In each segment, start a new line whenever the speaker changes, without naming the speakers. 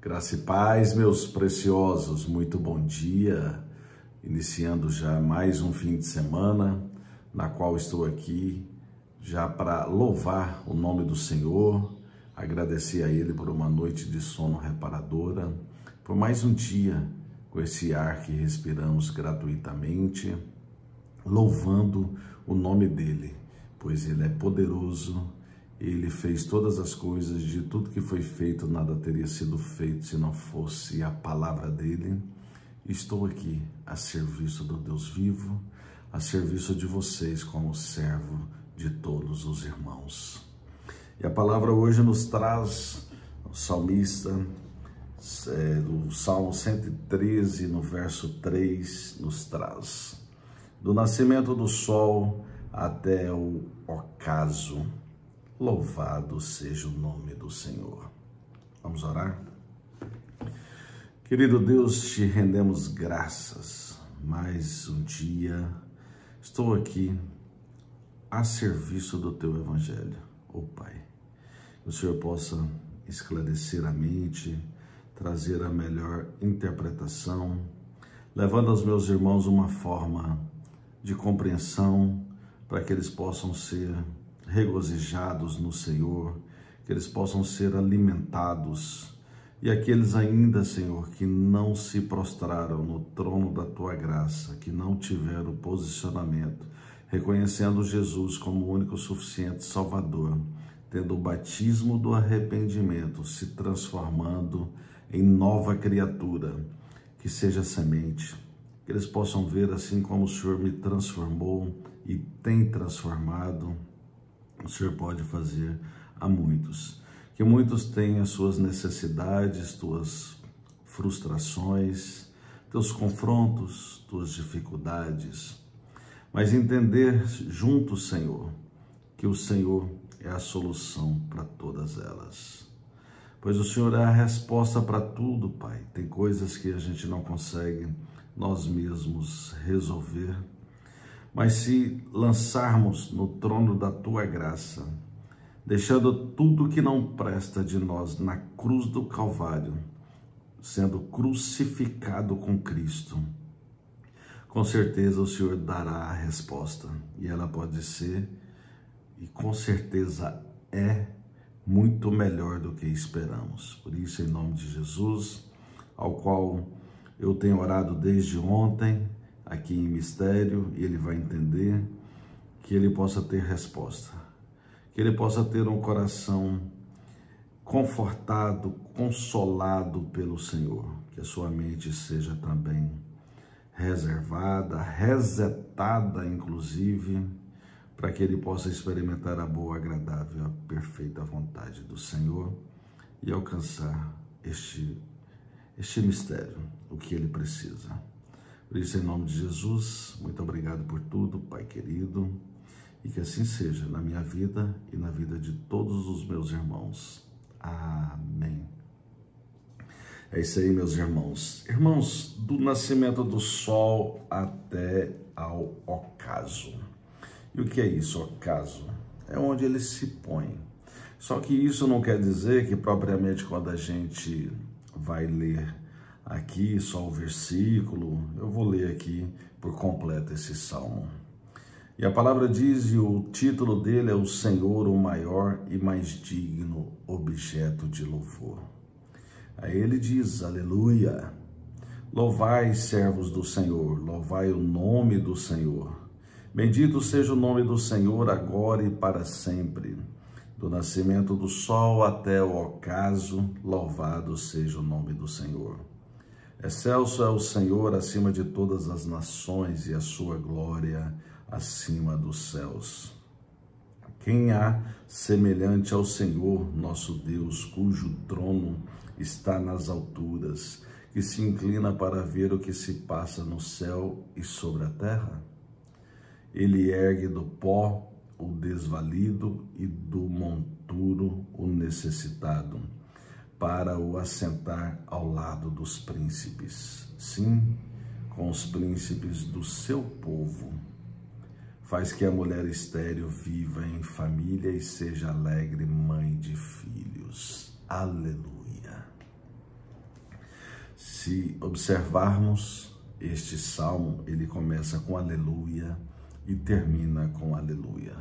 Graça e paz, meus preciosos, muito bom dia. Iniciando já mais um fim de semana, na qual estou aqui já para louvar o nome do Senhor, agradecer a Ele por uma noite de sono reparadora, por mais um dia com esse ar que respiramos gratuitamente, louvando o nome dEle, pois Ele é poderoso. Ele fez todas as coisas, de tudo que foi feito, nada teria sido feito se não fosse a palavra dele. Estou aqui a serviço do Deus vivo, a serviço de vocês como servo de todos os irmãos. E a palavra hoje nos traz o salmista, do Salmo 113, no verso 3, nos traz: do nascimento do sol até o ocaso, louvado seja o nome do Senhor. Vamos orar? Querido Deus, te rendemos graças. Mais um dia estou aqui a serviço do teu evangelho. Ó Pai, que o Senhor possa esclarecer a mente, trazer a melhor interpretação, levando aos meus irmãos uma forma de compreensão para que eles possam ser regozijados no Senhor, que eles possam ser alimentados. E aqueles ainda, Senhor, que não se prostraram no trono da Tua graça, que não tiveram posicionamento, reconhecendo Jesus como o único suficiente Salvador, tendo o batismo do arrependimento, se transformando em nova criatura, que seja semente, que eles possam ver assim como o Senhor me transformou e tem transformado, o Senhor pode fazer a muitos. Que muitos tenham suas necessidades, tuas frustrações, teus confrontos, tuas dificuldades, mas entender juntos, Senhor, que o Senhor é a solução para todas elas. Pois o Senhor é a resposta para tudo, Pai. Tem coisas que a gente não consegue nós mesmos resolver, mas se lançarmos no trono da Tua graça, deixando tudo que não presta de nós na cruz do Calvário, sendo crucificado com Cristo, com certeza o Senhor dará a resposta, e ela pode ser, e com certeza é, muito melhor do que esperamos. Por isso, em nome de Jesus, ao qual eu tenho orado desde ontem, aqui em mistério, e ele vai entender, que ele possa ter resposta, que ele possa ter um coração confortado, consolado pelo Senhor, que a sua mente seja também reservada, resetada inclusive, para que ele possa experimentar a boa, agradável, a perfeita vontade do Senhor e alcançar este mistério, o que ele precisa. Por isso, em nome de Jesus, muito obrigado por tudo, Pai querido, e que assim seja na minha vida e na vida de todos os meus irmãos. Amém. É isso aí, meus irmãos. Irmãos, do nascimento do sol até ao ocaso. E o que é isso, ocaso? É onde ele se põe. Só que isso não quer dizer que propriamente quando a gente vai ler aqui só o versículo, eu vou ler aqui por completo esse salmo. E a palavra diz, e o título dele é: o Senhor, o maior e mais digno objeto de louvor. Aí ele diz: aleluia, louvai, servos do Senhor, louvai o nome do Senhor. Bendito seja o nome do Senhor, agora e para sempre. Do nascimento do sol até o ocaso, louvado seja o nome do Senhor. Excelso é o Senhor acima de todas as nações, e a sua glória acima dos céus. Quem há semelhante ao Senhor, nosso Deus, cujo trono está nas alturas, que se inclina para ver o que se passa no céu e sobre a terra? Ele ergue do pó o desvalido e do monturo o necessitado, para o assentar ao lado dos príncipes. Sim, com os príncipes do seu povo. Faz que a mulher estéril viva em família e seja alegre mãe de filhos. Aleluia. Se observarmos este salmo, ele começa com aleluia e termina com aleluia.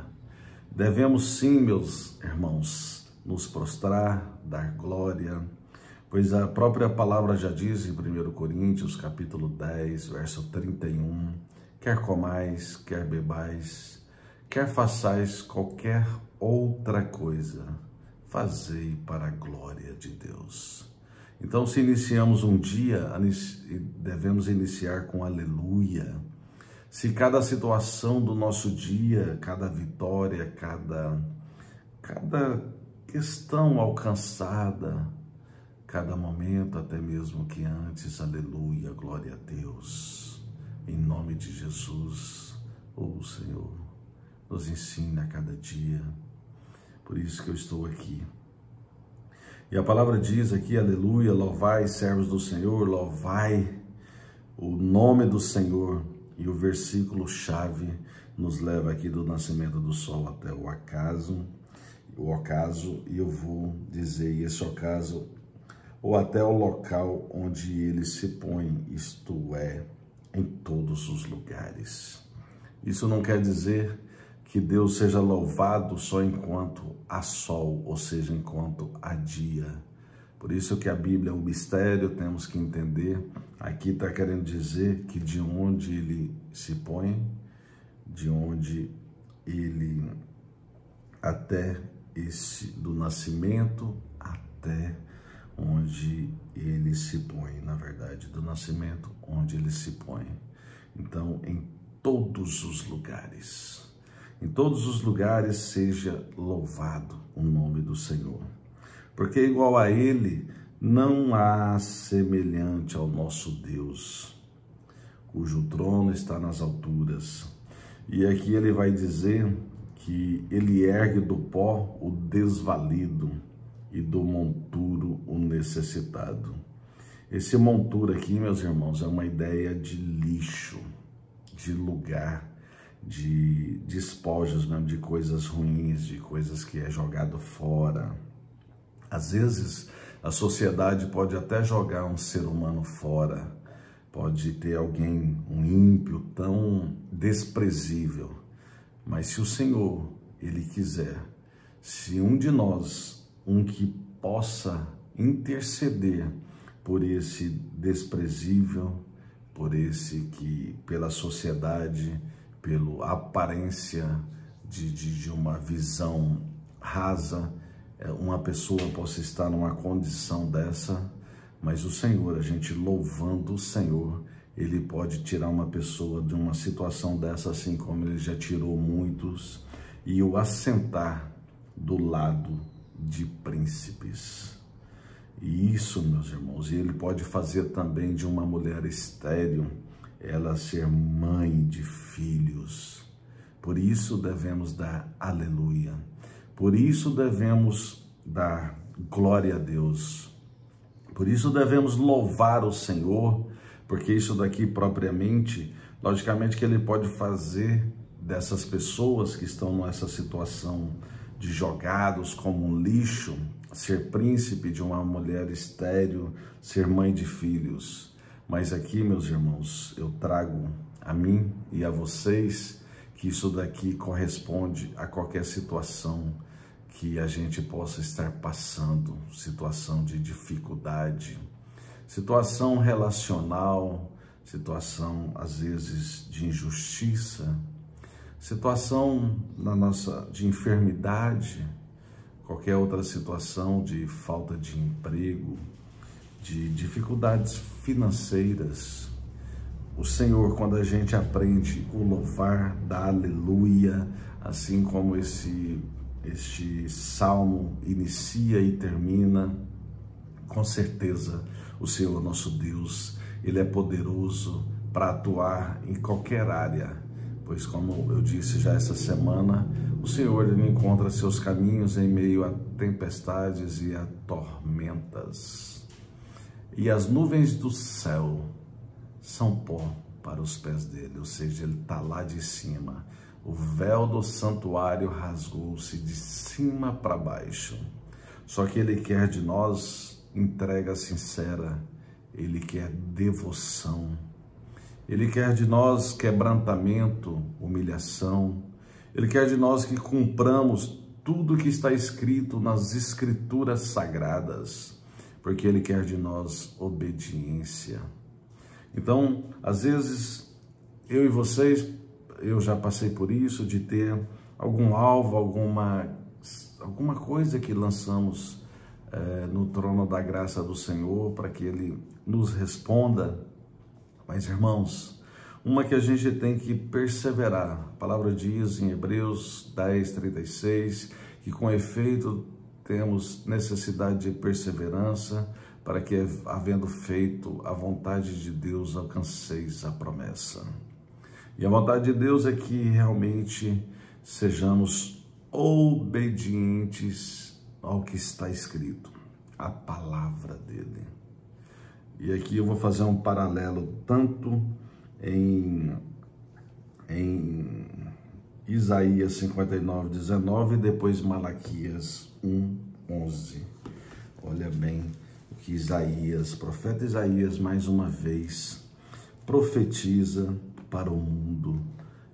Devemos sim, meus irmãos, nos prostrar, dar glória, pois a própria palavra já diz em 1 Coríntios, capítulo 10, verso 31, quer comais, quer bebais, quer façais qualquer outra coisa, fazei para a glória de Deus. Então, se iniciamos um dia, devemos iniciar com aleluia. Se cada situação do nosso dia, cada vitória, cada questão alcançada, cada momento, até mesmo que antes, aleluia, glória a Deus. Em nome de Jesus, Senhor, nos ensina a cada dia. Por isso que eu estou aqui. E a palavra diz aqui, aleluia, louvai, servos do Senhor, louvai o nome do Senhor. E o versículo chave nos leva aqui do nascimento do sol até o ocaso, e eu vou dizer esse ocaso, ou até o local onde ele se põe, isto é, em todos os lugares. Isso não quer dizer que Deus seja louvado só enquanto há sol, ou seja, enquanto há dia. Por isso que a Bíblia é um mistério, temos que entender. Aqui está querendo dizer que de onde ele se põe, de onde ele, até do nascimento até onde ele se põe, na verdade, do nascimento onde ele se põe. Então, em todos os lugares. Em todos os lugares seja louvado o nome do Senhor, porque igual a Ele não há semelhante ao nosso Deus, cujo trono está nas alturas. E aqui ele vai dizer que ele ergue do pó o desvalido e do monturo o necessitado. Esse monturo aqui, meus irmãos, é uma ideia de lixo, de lugar, de despojos mesmo, de coisas ruins, de coisas que é jogado fora. Às vezes a sociedade pode até jogar um ser humano fora, pode ter alguém, um ímpio tão desprezível, mas se o Senhor, Ele quiser, se um de nós, um que possa interceder por esse desprezível, por esse que pela sociedade, pela aparência de uma visão rasa, uma pessoa possa estar numa condição dessa, mas o Senhor, a gente louvando o Senhor, Ele pode tirar uma pessoa de uma situação dessa, assim como Ele já tirou muitos, e o assentar do lado de príncipes. E isso, meus irmãos, e Ele pode fazer também de uma mulher estéril, ela ser mãe de filhos. Por isso devemos dar aleluia. Por isso devemos dar glória a Deus. Por isso devemos louvar o Senhor, porque isso daqui propriamente, logicamente que Ele pode fazer dessas pessoas que estão nessa situação de jogados como um lixo, ser príncipe de uma mulher estéril, ser mãe de filhos. Mas aqui, meus irmãos, eu trago a mim e a vocês que isso daqui corresponde a qualquer situação que a gente possa estar passando, situação de dificuldade, situação relacional, situação às vezes de injustiça, situação de enfermidade, qualquer outra situação de falta de emprego, de dificuldades financeiras. O Senhor, quando a gente aprende o louvar, da aleluia, assim como este salmo inicia e termina, com certeza o Senhor nosso Deus, Ele é poderoso para atuar em qualquer área, pois como eu disse já essa semana, o Senhor Ele encontra seus caminhos em meio a tempestades e a tormentas. E as nuvens do céu são pó para os pés dele, ou seja, ele está lá de cima. O véu do santuário rasgou-se de cima para baixo. Só que ele quer de nós entrega sincera Ele quer devoção. Ele quer de nós quebrantamento, humilhação. Ele quer de nós que cumpramos tudo que está escrito nas Escrituras Sagradas, porque Ele quer de nós obediência. Então, às vezes, eu e vocês, eu já passei por isso, de ter algum alvo, alguma coisa que lançamos no trono da graça do Senhor, para que Ele nos responda. Mas, irmãos, uma que a gente tem que perseverar. A palavra diz em Hebreus 10:36, que com efeito temos necessidade de perseverança, para que, havendo feito a vontade de Deus, alcanceis a promessa. E a vontade de Deus é que realmente sejamos obedientes ao que está escrito, a palavra dele. E aqui eu vou fazer um paralelo tanto em Isaías 59:19 e depois Malaquias 1:11. Olha bem o que Isaías, profeta Isaías, mais uma vez, profetiza para o mundo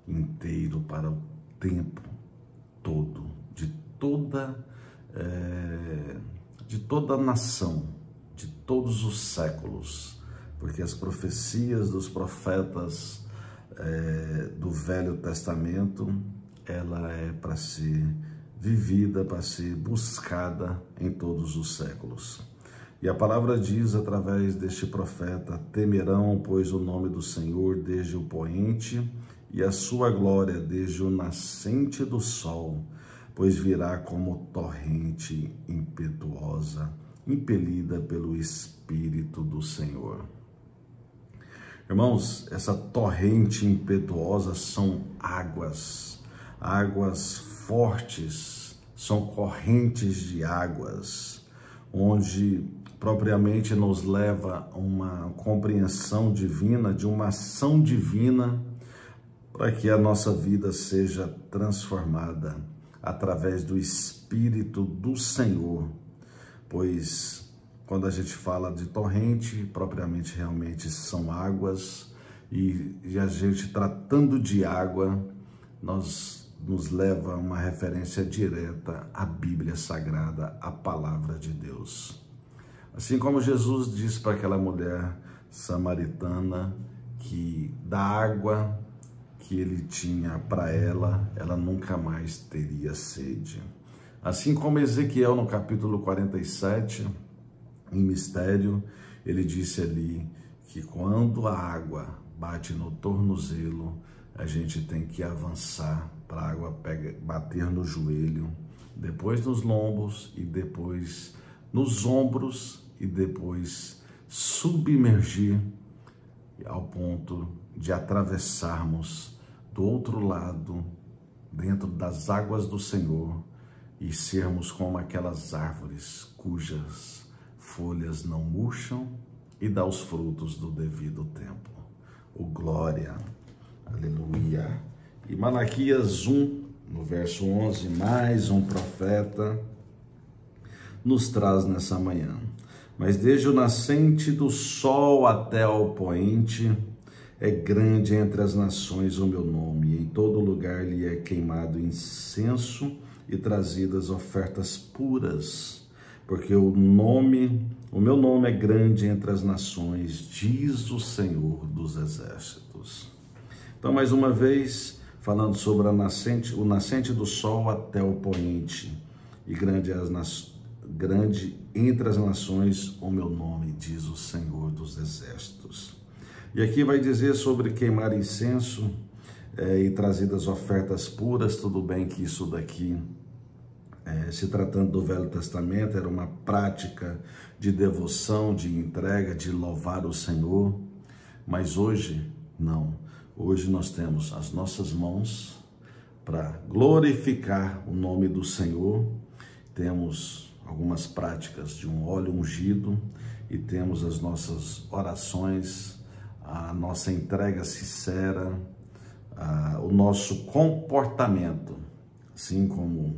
inteiro, para o tempo todo, de toda a nação, de todos os séculos, porque as profecias dos profetas do Velho Testamento, ela é para ser vivida, para ser buscada em todos os séculos. E a palavra diz através deste profeta: temerão, pois, o nome do Senhor desde o poente e a sua glória desde o nascente do sol, pois virá como torrente impetuosa, impelida pelo Espírito do Senhor. Irmãos, essa torrente impetuosa são águas fortes, são correntes de águas, onde propriamente nos leva a uma compreensão divina, de uma ação divina, para que a nossa vida seja transformada através do Espírito do Senhor. Pois quando a gente fala de torrente, propriamente realmente são águas, e a gente tratando de água, nos leva a uma referência direta à Bíblia Sagrada, à Palavra de Deus. Assim como Jesus disse para aquela mulher samaritana que da água que ele tinha para ela nunca mais teria sede. Assim como Ezequiel, no capítulo 47, em mistério, ele disse ali que quando a água bate no tornozelo, a gente tem que avançar para a água bater no joelho, depois nos lombos e depois nos ombros e depois submergir ao ponto de atravessarmos do outro lado, dentro das águas do Senhor, e sermos como aquelas árvores cujas folhas não murcham e dá os frutos do devido tempo. Oh, glória! Aleluia! E Malaquias 1, no verso 11, mais um profeta nos traz nessa manhã. Mas desde o nascente do sol até ao poente, é grande entre as nações o meu nome, e em todo lugar lhe é queimado incenso e trazidas ofertas puras, porque o meu nome é grande entre as nações, diz o Senhor dos Exércitos. Então, mais uma vez, falando sobre o nascente do sol até o poente, e grande entre as nações o meu nome, diz o Senhor dos Exércitos. E aqui vai dizer sobre queimar incenso e trazidas ofertas puras. Tudo bem que isso daqui, se tratando do Velho Testamento, era uma prática de devoção, de entrega, de louvar o Senhor, mas hoje não. Hoje nós temos as nossas mãos para glorificar o nome do Senhor, temos algumas práticas de um óleo ungido e temos as nossas orações, a nossa entrega sincera, o nosso comportamento, assim como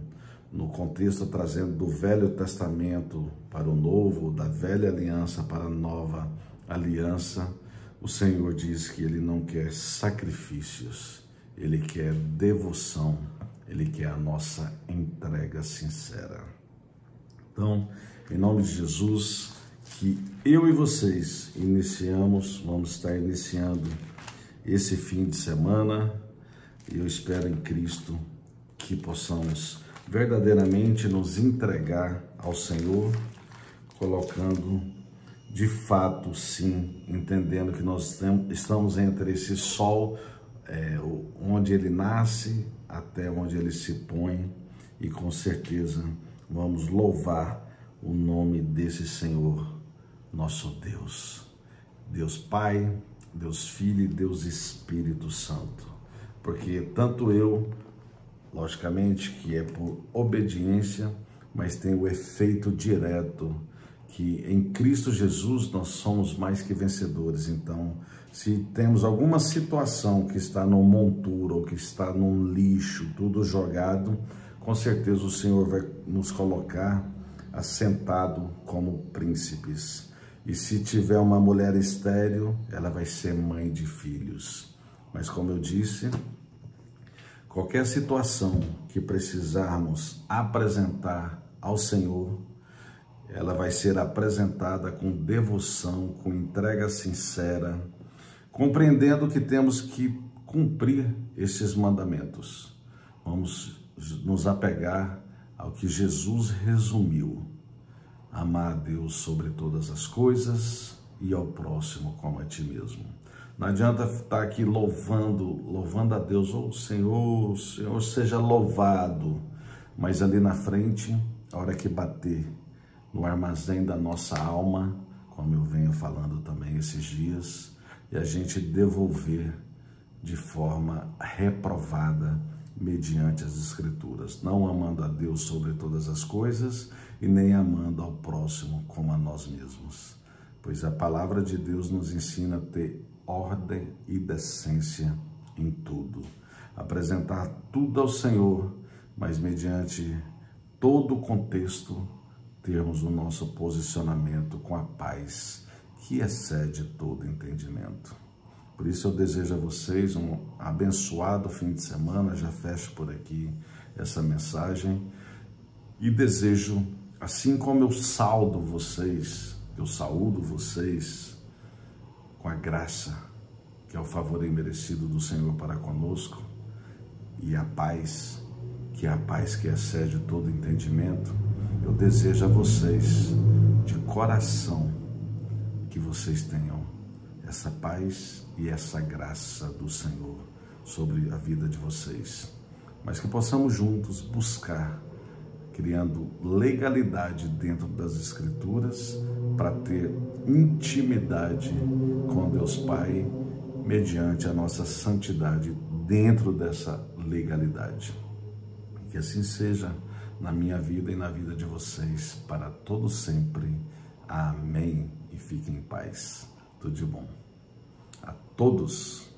no contexto trazendo do Velho Testamento para o Novo, da Velha Aliança para a Nova aliança, o Senhor diz que Ele não quer sacrifícios, Ele quer devoção, Ele quer a nossa entrega sincera. Então, em nome de Jesus, que eu e vocês vamos estar iniciando esse fim de semana, e eu espero em Cristo que possamos verdadeiramente nos entregar ao Senhor, colocando de fato, sim, entendendo que nós estamos entre esse sol, onde ele nasce até onde ele se põe, e com certeza vamos louvar o nome desse Senhor, nosso Deus. Deus Pai, Deus Filho e Deus Espírito Santo. Porque tanto eu, logicamente que é por obediência, mas tem o efeito direto, que em Cristo Jesus nós somos mais que vencedores. Então, se temos alguma situação que está no monturo ou que está num lixo, tudo jogado, com certeza o Senhor vai nos colocar assentado como príncipes. E se tiver uma mulher estéril, ela vai ser mãe de filhos. Mas como eu disse, qualquer situação que precisarmos apresentar ao Senhor, ela vai ser apresentada com devoção, com entrega sincera, compreendendo que temos que cumprir esses mandamentos. Vamos nos apegar ao que Jesus resumiu: amar a Deus sobre todas as coisas e ao próximo como a ti mesmo. Não adianta estar aqui louvando a Deus, o Senhor seja louvado, mas ali na frente, a hora que bater no armazém da nossa alma, como eu venho falando também esses dias, e a gente devolver de forma reprovada mediante as Escrituras, não amando a Deus sobre todas as coisas e nem amando ao próximo como a nós mesmos. Pois a palavra de Deus nos ensina a ter ordem e decência em tudo, apresentar tudo ao Senhor, mas mediante todo o contexto, termos o nosso posicionamento com a paz que excede todo entendimento. Por isso eu desejo a vocês um abençoado fim de semana. Já fecho por aqui essa mensagem e desejo, assim como eu saúdo vocês com a graça, que é o favor imerecido do Senhor para conosco, e a paz, que é a paz que excede todo entendimento. Eu desejo a vocês, de coração, que vocês tenham essa paz e essa graça do Senhor sobre a vida de vocês. Mas que possamos juntos buscar, criando legalidade dentro das Escrituras, para ter intimidade com Deus Pai, mediante a nossa santidade dentro dessa legalidade. Que assim seja na minha vida e na vida de vocês, para todo sempre. Amém. E fiquem em paz. Tudo de bom. A todos.